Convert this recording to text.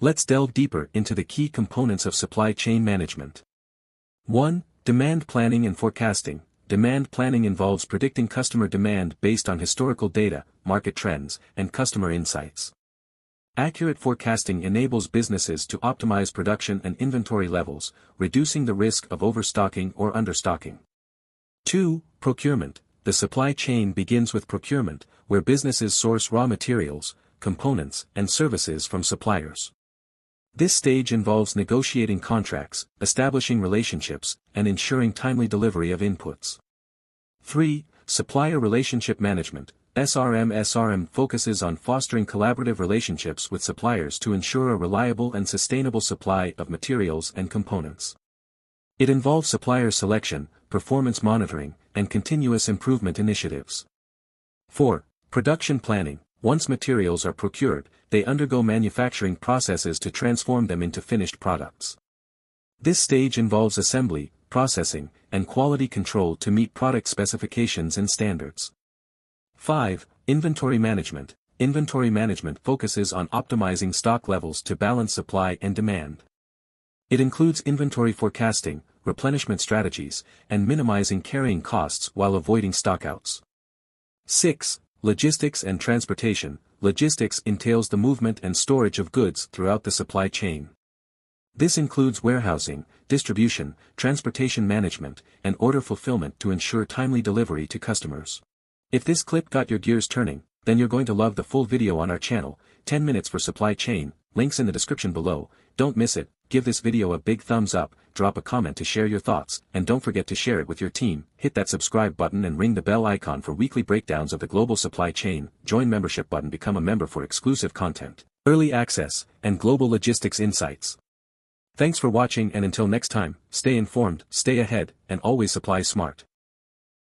Let's delve deeper into the key components of supply chain management. 1. Demand planning and forecasting. Demand planning involves predicting customer demand based on historical data, market trends, and customer insights. Accurate forecasting enables businesses to optimize production and inventory levels, reducing the risk of overstocking or understocking. 2. Procurement. The supply chain begins with procurement, where businesses source raw materials, components, and services from suppliers. This stage involves negotiating contracts, establishing relationships, and ensuring timely delivery of inputs. 3. Supplier relationship management. SRM focuses on fostering collaborative relationships with suppliers to ensure a reliable and sustainable supply of materials and components. It involves supplier selection, performance monitoring, and continuous improvement initiatives. 4. Production planning. Once materials are procured, they undergo manufacturing processes to transform them into finished products. This stage involves assembly, processing, and quality control to meet product specifications and standards. 5. Inventory management. Inventory management focuses on optimizing stock levels to balance supply and demand. It includes inventory forecasting, replenishment strategies, and minimizing carrying costs while avoiding stockouts. 6. Logistics and transportation. Logistics entails the movement and storage of goods throughout the supply chain. This includes warehousing, distribution, transportation management, and order fulfillment to ensure timely delivery to customers. If this clip got your gears turning, then you're going to love the full video on our channel, 10 minutes for supply chain, links in the description below. Don't miss it. Give this video a big thumbs up, drop a comment to share your thoughts, and don't forget to share it with your team. Hit that subscribe button and ring the bell icon for weekly breakdowns of the global supply chain. Join membership button, become a member for exclusive content, early access, and global logistics insights. Thanks for watching, and until next time, stay informed, stay ahead, and always supply smart.